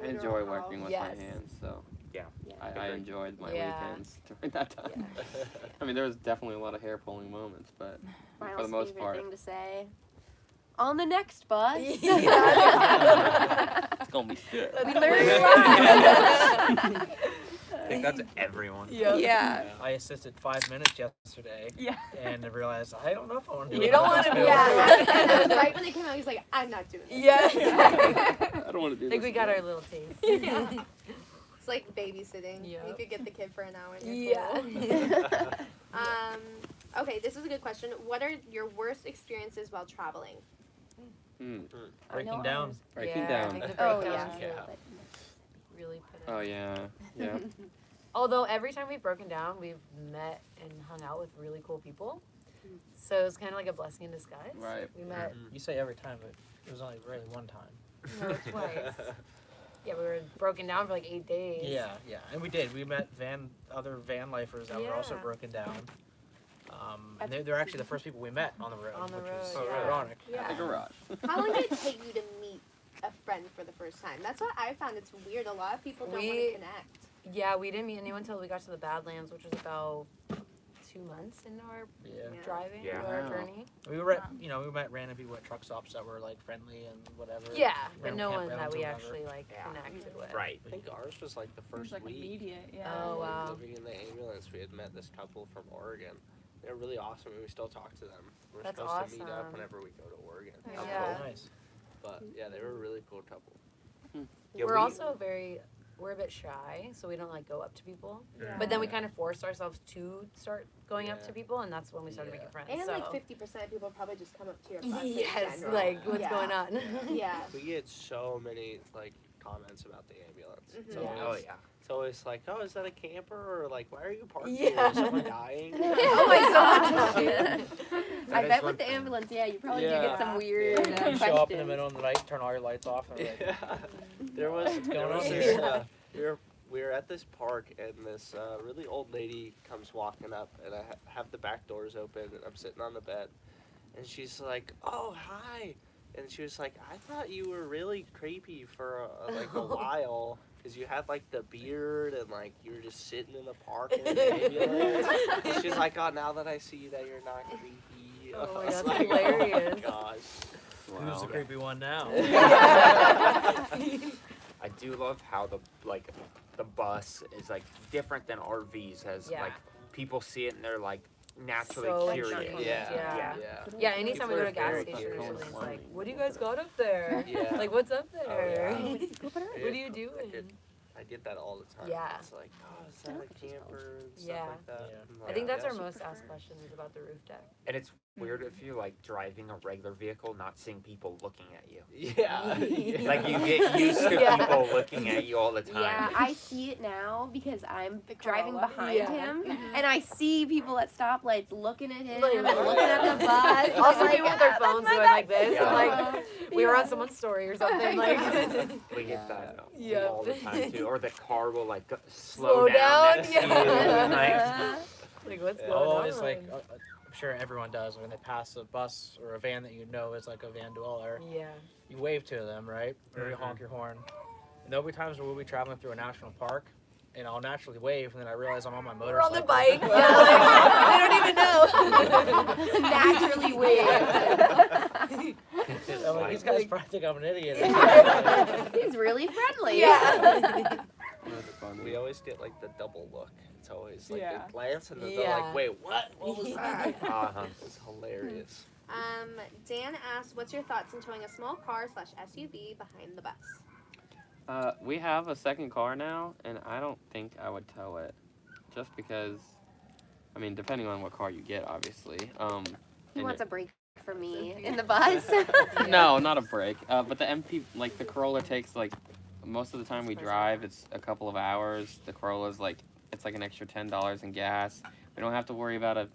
I enjoy working with Yes. my hands, so Yeah. I enjoyed my Yeah. weekends during that time. I mean, there was definitely a lot of hair pulling moments, but Miles' for the most favorite part, thing to say. On the next bus. it's gonna be shit. We learned a lot. I think that's everyone. Yeah. I assisted 5 minutes yesterday. Yeah. And I realized I don't know if I want to do You it. don't wanna do it. Yeah. Right when they came out, he's like, I'm not doing this. Yeah. I don't want to do I think this we got again. our little taste. It's like babysitting. You Yep. could get the kid for an hour. And Yeah. Okay, this is a good question. What are your worst experiences while traveling? Breaking down. Breaking I down. think the Oh breakdowns yeah. really put it. Oh yeah, yeah. Although every time we've broken down, we've met and hung out with really cool people. So it's kind of like a blessing in disguise. Right. We met You say every time, but it was only really one time. twice. Yeah, we were broken down for 8 days. Yeah, and we did. We met other van lifers that were also Yeah. broken down. And they're actually the first people we met on the road, On the which road, was yeah. ironic. At the Yeah. garage. How long did it take you to meet a friend for the first time? That's what I found. It's weird. A lot of people don't want to We- connect. Yeah, we didn't meet anyone until we got to the Badlands, which was about 2 months into our Yeah. driving, Yeah. our Wow. journey. We were at, we met random people at truck stops that were friendly and whatever. Yeah, but Random no one campgrounds that or we whatever. actually Yeah. connected with. Right. I think ours was the It was first week. immediate, yeah. Oh, wow. Living in the ambulance, we had met this couple from Oregon. They're really awesome, and we still talk to them. We're That's supposed to meet up awesome. whenever we go to Oregon. Yeah. Oh, nice. But yeah, they were a really cool couple. Yeah, we're we- also we're a bit shy, so we don't go up to people. But then we kind of forced ourselves to start going up to Yeah. people, and that's when we started Yeah. making friends. And so. 50% of people probably just come up to your bus. in Yes, general. what's Yeah. going on? Yeah. We get so many comments about the ambulance. It's Mhm. always, Oh yeah. It's always oh, is that a camper? Or why are you parked Yeah. here? Is someone dying? Oh my god. I That is bet one with the thing. ambulance, yeah, you probably do Yeah. get some weird Yeah. You show up in the questions. middle of the night, turn all your lights off, and we're like, Yeah. There was going on this, here? we were at this park, and this really old lady comes walking up, and I have the back doors open, and I'm sitting on the bed, and she's like, "Oh, hi," and she was like, "I thought you were really creepy for a while." Because you had the beard and you were just sitting in the park in an ambulance. And she's like, "Oh, now that I see that you're not creepy." Oh my I was God, like, hilarious. Oh my gosh. who's the creepy one now? I do love how the bus is different than RVs. As Yeah. people see it and they're naturally So curious. intrigued. Yeah. Yeah. Yeah. Yeah, anytime we go to a People gas are very station or curious. something, it's like, what do you guys got up there? Yeah. What's up Oh, there? yeah. What are you doing? I get that all the time. Yeah. It's like, oh, is that a camper and stuff Yeah. like that. Yeah. I'm I think that's yeah. our most asked question is about the roof deck. And it's weird if you're driving a regular vehicle, not seeing people looking at you. Yeah. Like you get used to Yeah. people looking at you all the time. Yeah, I see it now because I'm The driving Corolla. behind Yeah. him, and I see people at stoplights looking at him Like, and looking at the bus. Also, and people with their phones my going bus. like this, Yeah. and we were on someone's story or something. We get that Yeah. all the time too. Or the car will slow Slow down, next to you. yeah. Like, what's going I'll on? always I'm sure everyone does when they pass a bus or a van that you know is like a van dweller. Yeah. You wave to them, right? Or you honk your horn. And there'll be times where we'll be traveling through a national park, and I'll naturally wave, and then I realize I'm on my We're motorcycle. on the bike. Yeah, like, they don't even know. Naturally wave. I'm like, these guys probably think I'm an idiot. He's really friendly. Yeah. That's funny. We always get like the double look. It's always like Yeah. they glance and then they're Yeah. like, "Wait, what? What was that?" Uh-huh. It's hilarious. Dan asked, "What's your thoughts on towing a small car / SUV behind the bus?" We have a second car now, and I don't think I would tow it, just because. I mean, depending on what car you get, obviously. He and wants it- a break for me in the bus. No, not a break. But the MP, like the Corolla, takes like most of the time we drive. It's a couple of hours. The Corolla's like it's like an extra $10 in gas. We don't have to worry about a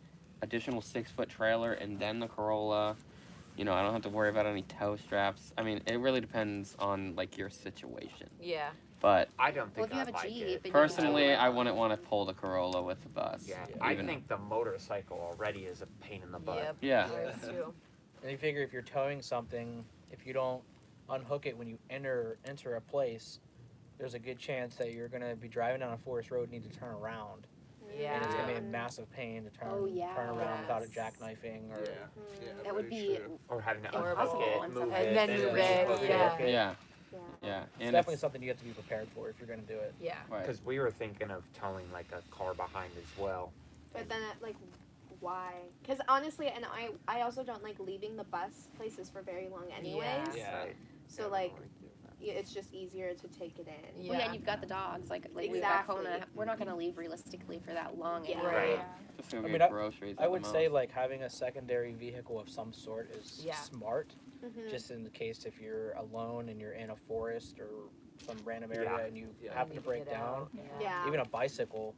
additional 6-foot trailer and then the Corolla. You know, I don't have to worry about any tow straps. I mean, it really depends on like your situation. Yeah. But I don't Well, think if you have I'd a like Jeep, it. and you personally, can tow I it. wouldn't want to pull the Corolla with the bus. Yeah, even- I think the motorcycle already is a pain in the butt. Yep. Yeah. That's true. And you figure if you're towing something, if you don't unhook it when you enter a place, there's a good chance that you're gonna be driving down a forest road and need to turn around. Yeah. And it's gonna be a massive pain to turn Oh, yeah. turn around without it Yes. jackknifing or That would very be true. Or having to Impossible unhook on it, move something. it, And then move it, unhook yeah. Okay. Yeah. Yeah. Yeah. it's And definitely something you have to be prepared for if you're gonna do it. Yeah. right. Because we were thinking of towing like a car behind as well. But then, like, why? Because honestly, and I also don't like leaving the bus places for very long, anyways. Yeah. Right. So like, it's just easier to take it in. Well, yeah, and you've got the dogs. Like we've got Exactly. Kona. We're not gonna leave realistically for that long. Yeah. Anyway. Right. Just go I get mean, groceries. I at would the say most. like having a secondary vehicle of some sort is Yeah. smart, Mhm. just in the case if you're alone and you're in a forest or some random area Yeah. and you Yeah. happen Need to break get down. out. Yeah. Even a bicycle,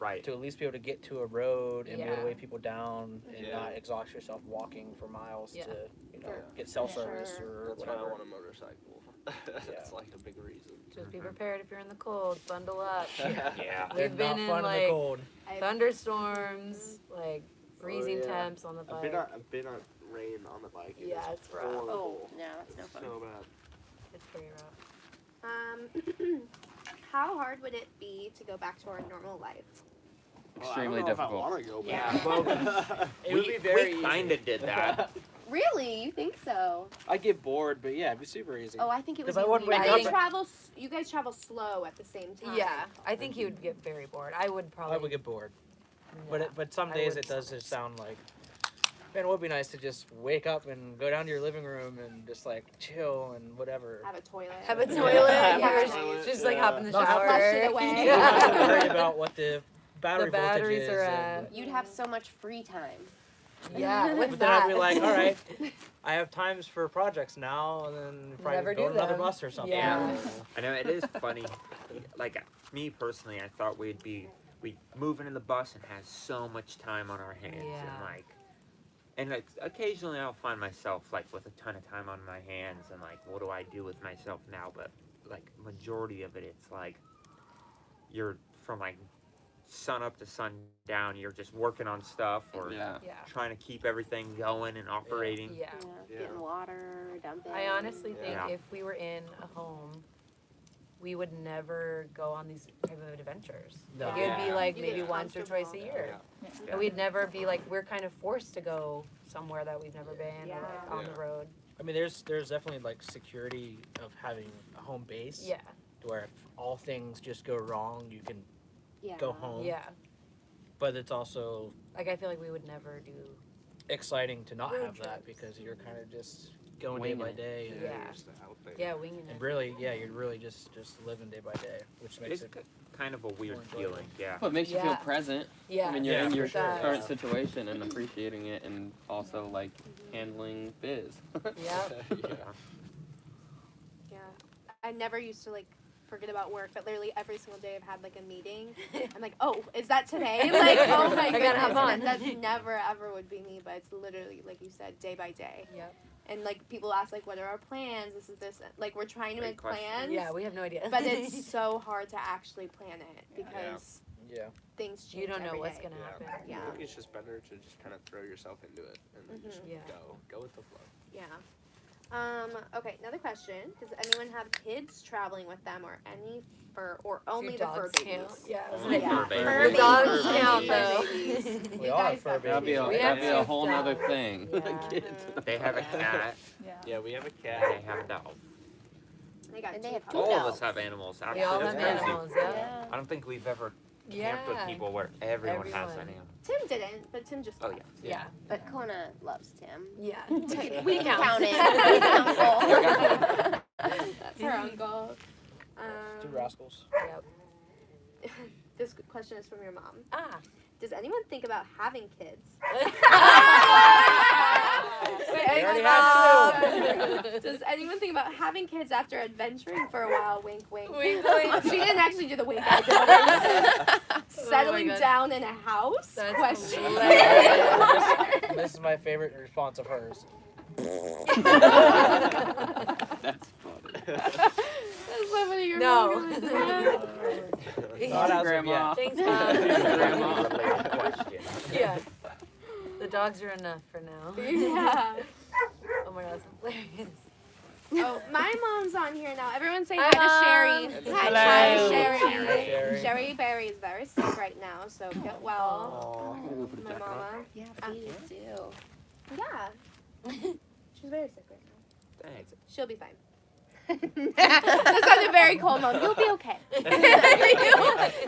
Right. to at least be able to get to a road and be able to Yeah. wave people down and Yeah. not exhaust yourself walking for miles Yeah. to, you know, Yeah. get cell For service sure. or That's why I whatever. want a motorcycle. That's like a big reason. Just be prepared if you're in the cold. Bundle up. Yeah. They're We've been not in, fun in like, the cold. Thunderstorms, like freezing yeah. temps on the bike. I've been on rain on the bike. and Yeah, it's rough. Oh, horrible. no, that's no fun. So bad. It's pretty rough. How hard would it be to go back to our normal life? Extremely well, I difficult. don't know if I want to go Yeah. back. Well, it would be very we kind of did that. Really? You think so? I'd get bored, but yeah, it'd be super easy. Oh, I think it would 'Cause be I wouldn't weird. wake But up they at- you guys travel slow at the same time. Yeah, I think he would get very bored. I would probably. I would get bored. yeah. But some I days would it does just sound like, man, it would be nice to just wake up and go down to your living room and just like chill and whatever. Have a toilet. Have a toilet. Yeah. Or just like hop in the No, shower. flush it away. You don't have to Yeah. worry about what the battery batteries voltage is. are and- at. You'd have so much free time. Yeah, what's But then that? I'd be like, all right, I have times for projects now, and then probably Never go do to another them. bus or something. Yeah. I know it is funny. Like me personally, I thought we'd move into the bus and have so much time on our hands Yeah. and like occasionally I'll find myself like with a ton of time on my hands and like what do I do with myself now? But like majority of it, it's like you're from like sun up to sundown. You're just working on stuff or Yeah. Yeah. trying to keep everything going and operating. Yeah. Yeah. Getting water, dumping. I honestly think Yeah. if we were in a home, we would never go on these type of adventures. No. Like, it would be Yeah. like You maybe get once or twice a comfortable. year. Yeah. And we'd never be like, we're kind of forced to go somewhere that we've never been or like Yeah. on Yeah. the road. I mean, there's definitely like security of having a home base. Yeah. Where if all things just go wrong, you can Yeah. go home. Yeah. But it's also Like I feel like we would never do. exciting to not Road have that trips. because you're kind of just going Winging day by it. day. And, Yeah. You're just out there. Yeah, winging and it. really, yeah, you're really just living day by day, which makes It's it. kind of a weird more enjoyable. feeling, yeah. Well, it makes you feel Yeah. present. Yeah. I mean, you're Yeah, in your for sure. current situation and appreciating it, and also like handling biz. Yep. Yeah. Yeah. I never used to like forget about work, but literally every single day I've had like a meeting. I'm like, oh, is that today? Like, oh my I goodness. gotta have And fun. that never ever would be me, but it's literally like you said, day by day. Yep. And like people ask like, what are our plans? This is this. Like we're trying to Great make question. plans. Yeah, we have no idea. But it's so hard to actually plan it because Yeah. things change. You don't know every what's day. gonna happen. Yeah. I think it's just better to just kind of throw yourself into it and then just Yeah. go with the flow. Yeah. Okay, another question. Does anyone have kids traveling with them or any fur or only the fur dogs babies? count? Yeah. Only Yeah. fur Fur babies. babies. Dogs Only count, fur though. babies. We You all have guys fur got That'd be babies. a, We that'd have be a two whole nother dogs. thing. Yeah. They have a cat. Yeah, we have a And cat. they have a dog. They got And they two have pups. two All of dogs. us have animals. Actually, We all that's have crazy. animals, yeah. I don't think we've ever camped with Yeah. people where everyone has an Everyone. animal. Tim didn't, but Tim just Oh, left. Yeah. But Kona loves Tim. Yeah. We count. count it. He's an uncle. That's her uncle. Two rascals. This question is from your mom. Ah. Does anyone think about having kids? We already have Does anyone think about having kids after adventuring for a while? Wink, wink. Wink, wink. She didn't actually do the wink. I did. Settling gosh. down in a house? That's Question. hilarious. This is my favorite response of hers. That's funny. That's so funny. Your No. mom goes, "Yeah." Not as of Grandma. yet. Thanks, Grandma. Related question. Yeah. The dogs are enough for now. Yeah. Oh my god, that's hilarious. Oh, my mom's on here now. Everyone say Hi, hi to Mom. Sherry. Hello. Hi, Sherry. Sherry. Sherry Berry is very sick right now, so get well. Aw. My mama. Yeah, please do. Yeah. She's very sick right now. Thanks. She'll be fine. That sounded very cold, Mom. You'll be okay.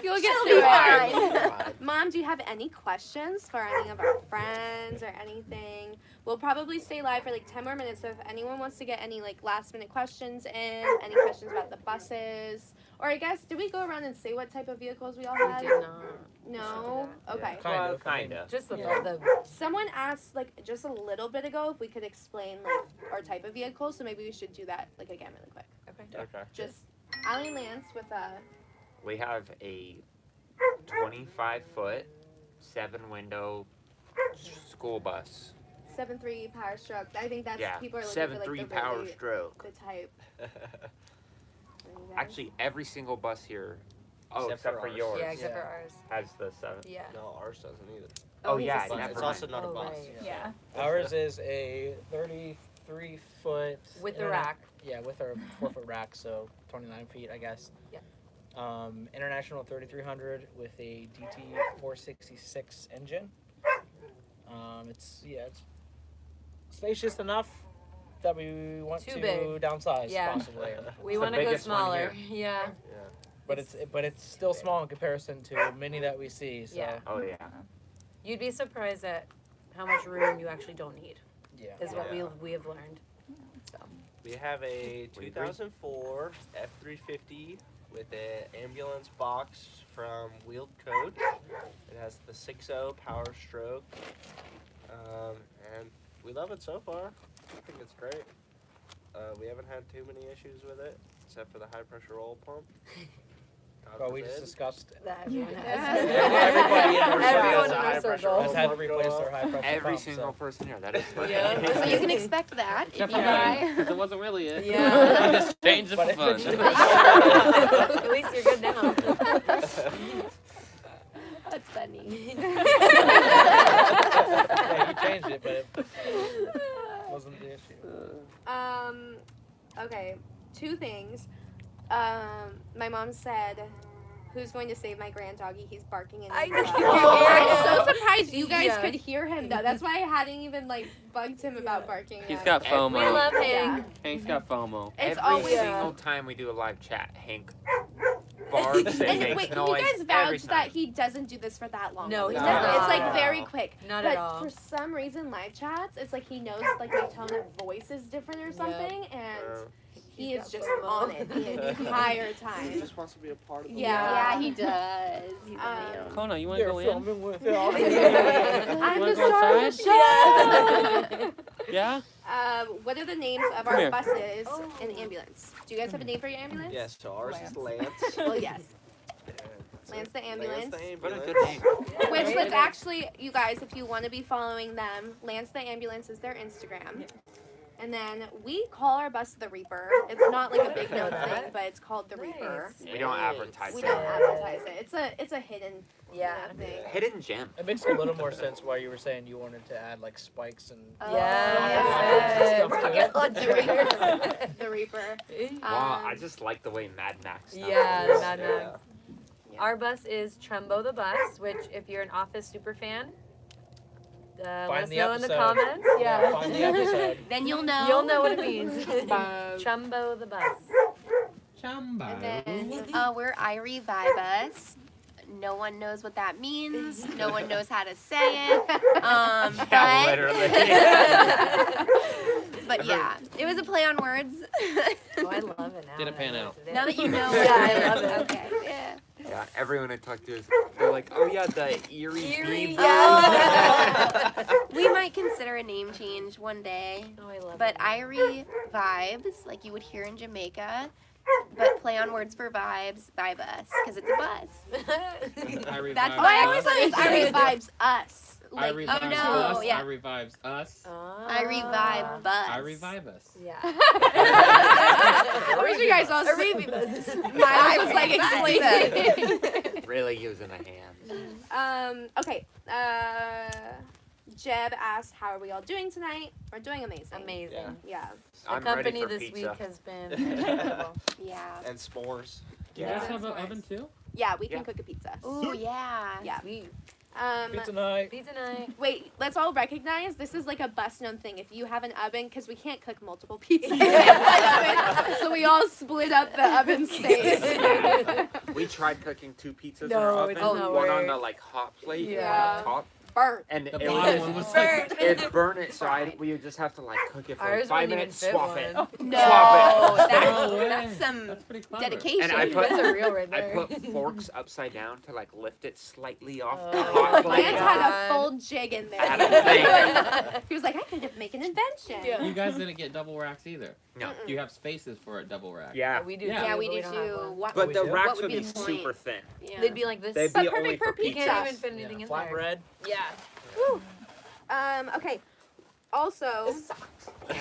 You'll get through it. Mom, do you have any questions for any of our friends or anything? We'll probably stay live for like 10 more minutes, so if anyone wants to get any like last minute questions in, any questions about the buses, or I guess, did we go around and say what type of vehicles we all We had? did not. No? Yeah. Okay. Kind of. Kind of. Just the Someone asked like just a little bit ago if we could explain like our type of vehicle, so maybe we should do that like again really quick. Okay. Just Allie and Lance with a We have a 25-foot, 7-window school bus. 7.3 power stroke. I think that's Yeah, people are looking for like 7.3 the power really, stroke. the type. Actually, every single bus here, Except except for for ours. yours, Yeah, except for Yeah. ours. has the 7. Yeah. No, ours doesn't either. Oh, he's yeah, a But never it's mind. also not a Oh, bus. right. Yeah. Ours is a 33-foot. With the rack. Yeah, with our 4-foot rack, so 29 feet, I guess. Yeah. International 3300 with a DT 466 engine. It's spacious enough that we want Too to big. downsize Yeah. possibly. We the want to go biggest one smaller. here. Yeah. But it's still small in comparison to many that we see. So Yeah. Oh, yeah. You'd be surprised at how much room you actually don't need. yeah. Is what Yeah. we have learned. So. We have a We agree. 2004 F350 with an ambulance box from Wheeled Coat. It has the 6.0 power stroke, and we love it so far. I think it's great. We haven't had too many issues with it, except for the high pressure oil pump. God But we just forbid. discussed That everyone Yeah. has. Everybody in our Everyone circle in our has circle. had to replace their high pressure Every pump, single so. person here. That is funny. Yeah. So you can expect that if you Except for buy. me, 'cause it wasn't really it. Yeah. I just changed it But for if fun. it's- At least you're good now. That's funny. Yeah, you changed it, but it wasn't the issue. Okay, 2 things. My mom said, "Who's going to save my grand doggy? He's barking in the I club." can hear I'm so him. surprised you guys Yeah. could hear him though. That's why I hadn't even like bugged him about barking. He's yet. got We FOMO. love Yeah. Hank. Hank's got FOMO. It's Every always. single time we do a live chat, Hank barks and And makes wait, can noise you guys every vouch time. that he doesn't do this for that long? No, he It's does It's like not. very quick. Not But at all. for some reason, live chats, it's like he knows like my tone of voice is different or something, and he He's is got just FOMO. on it the entire He time. just wants to be a part of the Yeah. Yeah, he does. He's a man. Kona, you want to go in? filming with I'm wanna the go star of the outside? show. Yeah? What are the names of Come our here. buses and ambulance? Do you guys have a name for your ambulance? Yes, so ours is Lance. Well, yes. That's Lance it. the ambulance. What a ambulance. good name. Which was actually, you guys, if you want to be following them, Lance the Ambulance is their Instagram. And then we call our bus the Reaper. It's not like a big known thing, but it's called the Reaper. We don't advertise We it. don't advertise it. It's a hidden Yeah. thing. Hidden gem. It makes a little more sense why you were saying you wanted to add like spikes and Yeah. The Reaper. Wow, I just like the way Mad Max stuff Yeah, the is. Mad Max. Yeah. Our bus is Trumbo the Bus, which if you're an Office super fan, let us the know in the episode. comments. Yeah, find the episode. Then you'll know. You'll know what it means. Trumbo the Bus. And then we're Irie Vibus. No one knows what that means. No one knows how to say it. Yeah, literally. But yeah, it was a play on words. Oh, I love it now. Didn't pan out. Now that you know. Yeah, I love it. Okay. Yeah. Yeah, everyone I talk to is they're like, oh yeah, the Erie Beeb. We might consider a name change one day. Oh, I love But it. Irie Vibes, like you would hear in Jamaica, but play on words for vibes, vibe us, because it's a bus. That's Oh, I always thought it was Irie Vibes Us. Like, oh no, yeah. I revives us. I revive bus. I revive us. Yeah. I wish you guys all Miles was like explaining. Really using the hands. Okay. Jeb asked, "How are we all doing tonight?" We're doing amazing. Amazing. Yeah. The I'm company ready for this pizza. week has been incredible. Yeah. And s'mores. Do you Yeah. guys have an oven too? Yeah, we can Yeah. cook a pizza. Ooh, yeah. Yeah. Sweet. Pizza night. Pizza night. Wait, let's all recognize this is like a bus known thing. If you have an oven, because we can't cook multiple pizzas in one oven, so we all split up the oven space. We tried cooking 2 pizzas in No, our oven. it doesn't One on work. the like hot plate, Yeah. on top, Burnt. and The it bottom one was was like it burned it. So we would just have to like cook it for like Ours 5 wouldn't even minutes, fit swap one. it, No, Swap that's, No way. that's some That's pretty clever. dedication. And I put- That's a real right I there. put forks upside down to like lift it slightly off Oh the my hot plate. Lance had a full jig in there. I had a thing. He was like, I could make an invention. Yeah. You guys didn't get double racks either. No. You have spaces for a double rack. Yeah, We do. Yeah. Yeah, too, we but do don't have too. one. What, but we the do? racks What would would be be the point? super thin. yeah. They'd be like this. They'd But be only perfect for for You pizza. can't even fit anything in there. Flatbread. Yeah. Woo. Okay. Also, Woo,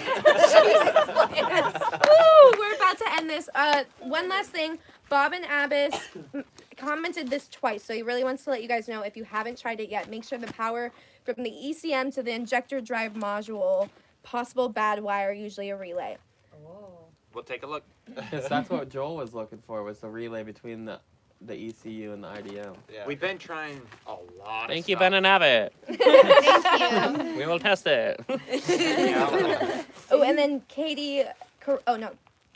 we're about to end this. One last thing. Bob and Abbas commented this twice, so he really wants to let you guys know if you haven't tried it yet, make sure the power from the ECM to the injector drive module, possible bad wire, usually a relay. We'll take a look. Because that's what Joel was looking for, was the relay between the ECU and the IDM. Yeah. We've been trying a lot. Thank of you, stuff. Ben and Abbott. Thank you. We will test it. Oh, and then Katie,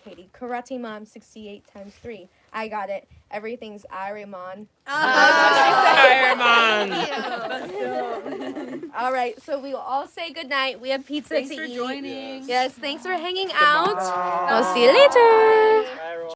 Katie, Karate Mom 68 times 3. I got it. Everything's Irimon. All right, so we will all say goodnight. We have pizza Thanks to for eat. joining. Yes, thanks for hanging out. I'll see you later.